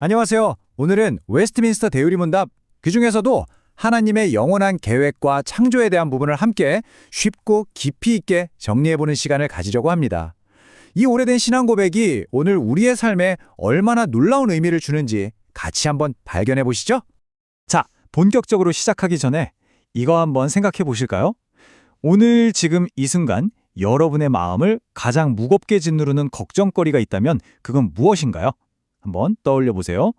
안녕하세요. 오늘은 웨스트민스터 대유리문답, 그중에서도 하나님의 영원한 계획과 창조에 대한 부분을 함께 쉽고 깊이 있게 정리해보는 시간을 가지려고 합니다. 이 오래된 신앙 고백이 오늘 우리의 삶에 얼마나 놀라운 의미를 주는지 같이 한번 발견해 보시죠. 자, 본격적으로 시작하기 전에 이거 한번 생각해 보실까요? 오늘 지금 이 순간 여러분의 마음을 가장 무겁게 짓누르는 걱정거리가 있다면 그건 무엇인가요? 한번 떠올려 보세요.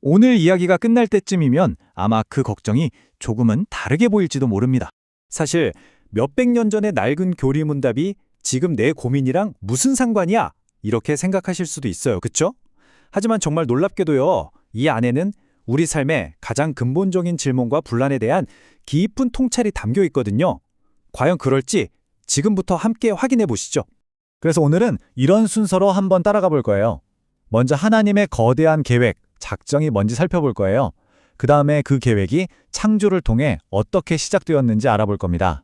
오늘 이야기가 끝날 때쯤이면 아마 그 걱정이 조금은 다르게 보일지도 모릅니다. 사실 몇백 년 전의 낡은 교리문답이 지금 내 고민이랑 무슨 상관이야? 이렇게 생각하실 수도 있어요. 그쵸? 하지만 정말 놀랍게도요. 이 안에는 우리 삶의 가장 근본적인 질문과 분란에 대한 깊은 통찰이 담겨 있거든요. 과연 그럴지 지금부터 함께 확인해 보시죠. 그래서 오늘은 이런 순서로 한번 따라가 볼 거예요. 먼저 하나님의 거대한 계획, 작정이 뭔지 살펴볼 거예요. 그 다음에 그 계획이 창조를 통해 어떻게 시작되었는지 알아볼 겁니다.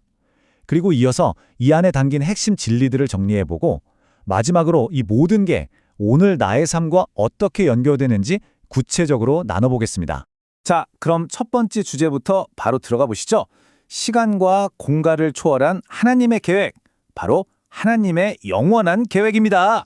그리고 이어서 이 안에 담긴 핵심 진리들을 정리해보고 마지막으로 이 모든 게 오늘 나의 삶과 어떻게 연결되는지 구체적으로 나눠보겠습니다. 자, 그럼 첫 번째 주제부터 바로 들어가 보시죠. 시간과 공간을 초월한 하나님의 계획, 바로 하나님의 영원한 계획입니다.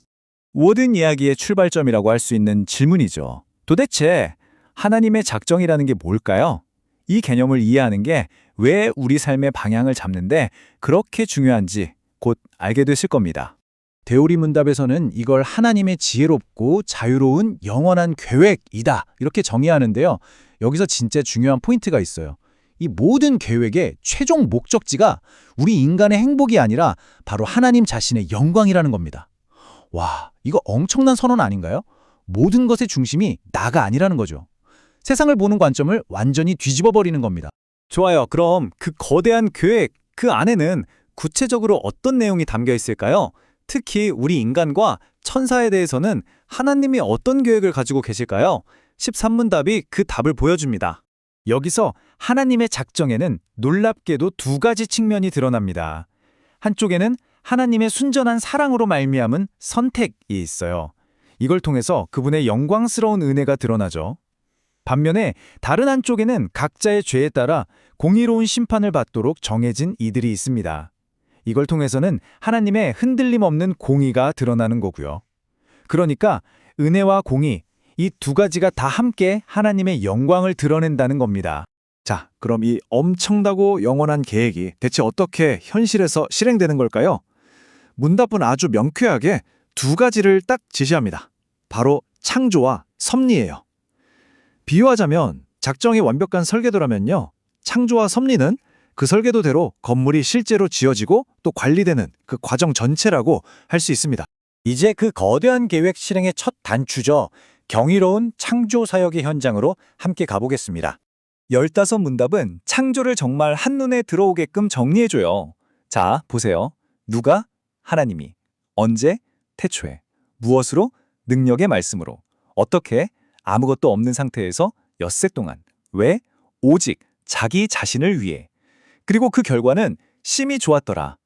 모든 이야기의 출발점이라고 할 수 있는 질문이죠. 도대체 하나님의 작정이라는 게 뭘까요? 이 개념을 이해하는 게 왜 우리 삶의 방향을 잡는데 그렇게 중요한지 곧 알게 되실 겁니다. 대오리문답에서는 이걸 하나님의 지혜롭고 자유로운 영원한 계획이다 이렇게 정의하는데요. 여기서 진짜 중요한 포인트가 있어요. 이 모든 계획의 최종 목적지가 우리 인간의 행복이 아니라 바로 하나님 자신의 영광이라는 겁니다. 와, 이거 엄청난 선언 아닌가요? 모든 것의 중심이 나가 아니라는 거죠. 세상을 보는 관점을 완전히 뒤집어 버리는 겁니다. 좋아요. 그럼 그 거대한 계획, 그 안에는 구체적으로 어떤 내용이 담겨 있을까요? 특히 우리 인간과 천사에 대해서는 하나님이 어떤 계획을 가지고 계실까요? 13문답이 그 답을 보여줍니다. 여기서 하나님의 작정에는 놀랍게도 두 가지 측면이 드러납니다. 한쪽에는 하나님의 순전한 사랑으로 말미암은 선택이 있어요. 이걸 통해서 그분의 영광스러운 은혜가 드러나죠. 반면에 다른 한쪽에는 각자의 죄에 따라 공의로운 심판을 받도록 정해진 이들이 있습니다. 이걸 통해서는 하나님의 흔들림 없는 공의가 드러나는 거고요. 그러니까 은혜와 공의, 이 두 가지가 다 함께 하나님의 영광을 드러낸다는 겁니다. 자, 그럼 이 엄청나고 영원한 계획이 대체 어떻게 현실에서 실행되는 걸까요? 문답은 아주 명쾌하게 두 가지를 딱 지시합니다. 바로 창조와 섭리예요. 비유하자면 작정이 완벽한 설계도라면요. 창조와 섭리는 그 설계도대로 건물이 실제로 지어지고 또 관리되는 그 과정 전체라고 할 수 있습니다. 이제 그 거대한 계획 실행의 첫 단추죠. 경이로운 창조 사역의 현장으로 함께 가보겠습니다. 15문답은 창조를 정말 한눈에 들어오게끔 정리해줘요. 자, 보세요. 누가? 하나님이. 언제? 태초에. 무엇으로? 능력의 말씀으로. 어떻게? 아무것도 없는 상태에서 엿새 동안. 왜? 오직 자기 자신을 위해. 그리고 그 결과는 심히 좋았더라.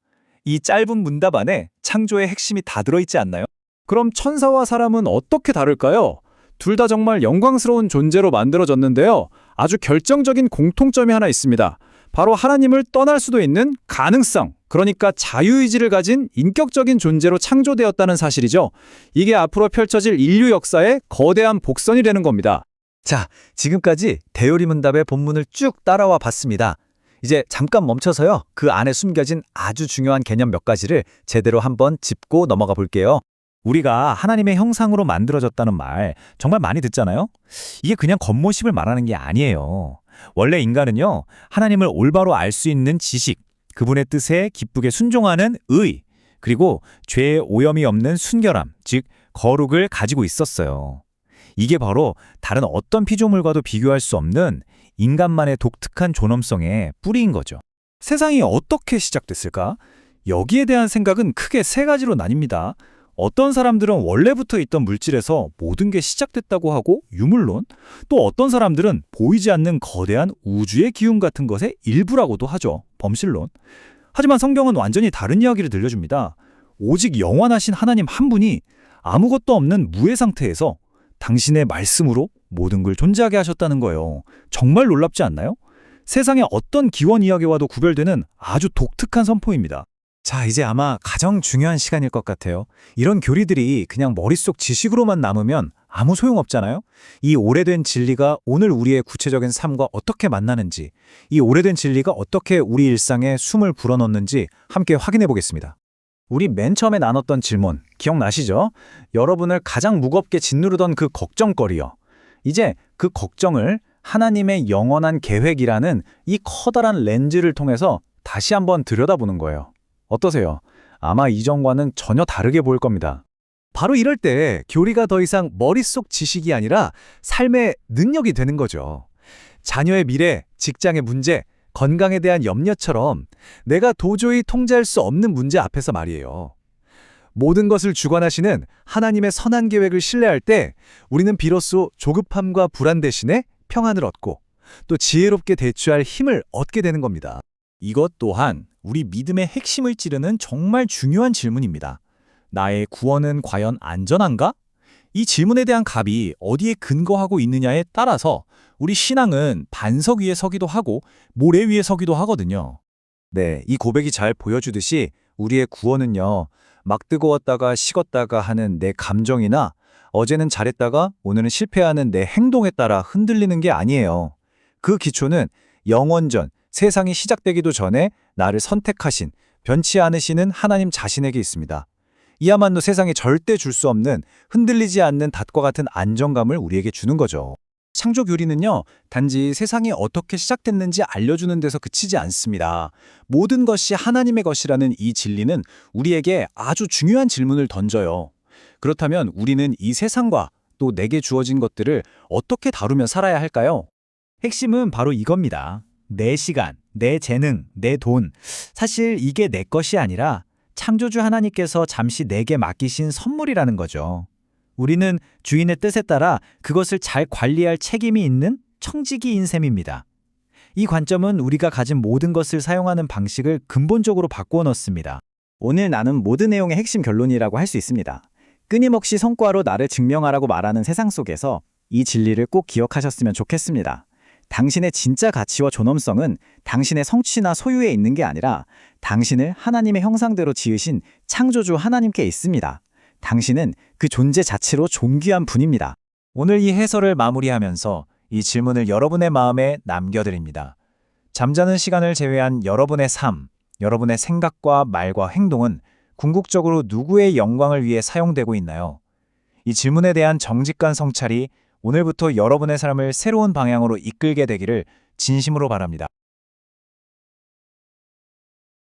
이 짧은 문답 안에 창조의 핵심이 다 들어있지 않나요? 그럼 천사와 사람은 어떻게 다를까요? 둘 다 정말 영광스러운 존재로 만들어졌는데요. 아주 결정적인 공통점이 하나 있습니다. 바로 하나님을 떠날 수도 있는 가능성, 그러니까 자유의지를 가진 인격적인 존재로 창조되었다는 사실이죠. 이게 앞으로 펼쳐질 인류 역사의 거대한 복선이 되는 겁니다. 자, 지금까지 대요리문답의 본문을 쭉 따라와 봤습니다. 이제 잠깐 멈춰서요. 그 안에 숨겨진 아주 중요한 개념 몇 가지를 제대로 한번 짚고 넘어가 볼게요. 우리가 하나님의 형상으로 만들어졌다는 말 정말 많이 듣잖아요? 이게 그냥 겉모습을 말하는 게 아니에요. 원래 인간은요, 하나님을 올바로 알 수 있는 지식, 그분의 뜻에 기쁘게 순종하는 의, 그리고 죄에 오염이 없는 순결함, 즉 거룩을 가지고 있었어요. 이게 바로 다른 어떤 피조물과도 비교할 수 없는 인간만의 독특한 존엄성의 뿌리인 거죠. 세상이 어떻게 시작됐을까? 여기에 대한 생각은 크게 세 가지로 나뉩니다. 어떤 사람들은 원래부터 있던 물질에서 모든 게 시작됐다고 하고 유물론, 또 어떤 사람들은 보이지 않는 거대한 우주의 기운 같은 것의 일부라고도 하죠. 범실론. 하지만 성경은 완전히 다른 이야기를 들려줍니다. 오직 영원하신 하나님 한 분이 아무것도 없는 무의 상태에서 당신의 말씀으로 모든 걸 존재하게 하셨다는 거예요. 정말 놀랍지 않나요? 세상의 어떤 기원 이야기와도 구별되는 아주 독특한 선포입니다. 자, 이제 아마 가장 중요한 시간일 것 같아요. 이런 교리들이 그냥 머릿속 지식으로만 남으면 아무 소용없잖아요. 이 오래된 진리가 오늘 우리의 구체적인 삶과 어떻게 만나는지, 이 오래된 진리가 어떻게 우리 일상에 숨을 불어넣는지 함께 확인해 보겠습니다. 우리 맨 처음에 나눴던 질문 기억나시죠? 여러분을 가장 무겁게 짓누르던 그 걱정거리요. 이제 그 걱정을 하나님의 영원한 계획이라는 이 커다란 렌즈를 통해서 다시 한번 들여다보는 거예요. 어떠세요? 아마 이전과는 전혀 다르게 보일 겁니다. 바로 이럴 때 교리가 더 이상 머릿속 지식이 아니라 삶의 능력이 되는 거죠. 자녀의 미래, 직장의 문제, 건강에 대한 염려처럼 내가 도저히 통제할 수 없는 문제 앞에서 말이에요. 모든 것을 주관하시는 하나님의 선한 계획을 신뢰할 때 우리는 비로소 조급함과 불안 대신에 평안을 얻고 또 지혜롭게 대처할 힘을 얻게 되는 겁니다. 이것 또한 우리 믿음의 핵심을 찌르는 정말 중요한 질문입니다. 나의 구원은 과연 안전한가? 이 질문에 대한 답이 어디에 근거하고 있느냐에 따라서 우리 신앙은 반석 위에 서기도 하고 모래 위에 서기도 하거든요. 네, 이 고백이 잘 보여주듯이 우리의 구원은요, 막 뜨거웠다가 식었다가 하는 내 감정이나 어제는 잘했다가 오늘은 실패하는 내 행동에 따라 흔들리는 게 아니에요. 그 기초는 영원전, 세상이 시작되기도 전에 나를 선택하신, 변치 않으시는 하나님 자신에게 있습니다. 이야말로 세상에 절대 줄 수 없는 흔들리지 않는 닷과 같은 안정감을 우리에게 주는 거죠. 창조 교리는요, 단지 세상이 어떻게 시작됐는지 알려주는 데서 그치지 않습니다. 모든 것이 하나님의 것이라는 이 진리는 우리에게 아주 중요한 질문을 던져요. 그렇다면 우리는 이 세상과 또 내게 주어진 것들을 어떻게 다루며 살아야 할까요? 핵심은 바로 이겁니다. 내 시간, 내 재능, 내 돈. 사실 이게 내 것이 아니라 창조주 하나님께서 잠시 내게 맡기신 선물이라는 거죠. 우리는 주인의 뜻에 따라 그것을 잘 관리할 책임이 있는 청지기인 셈입니다. 이 관점은 우리가 가진 모든 것을 사용하는 방식을 근본적으로 바꾸어 놓습니다. 오늘 나눈 모든 내용의 핵심 결론이라고 할 수 있습니다. 끊임없이 성과로 나를 증명하라고 말하는 세상 속에서 이 진리를 꼭 기억하셨으면 좋겠습니다. 당신의 진짜 가치와 존엄성은 당신의 성취나 소유에 있는 게 아니라 당신을 하나님의 형상대로 지으신 창조주 하나님께 있습니다. 당신은 그 존재 자체로 존귀한 분입니다. 오늘 이 해설을 마무리하면서 이 질문을 여러분의 마음에 남겨드립니다. 잠자는 시간을 제외한 여러분의 삶, 여러분의 생각과 말과 행동은 궁극적으로 누구의 영광을 위해 사용되고 있나요? 이 질문에 대한 정직한 성찰이 오늘부터 여러분의 삶을 새로운 방향으로 이끌게 되기를 진심으로 바랍니다.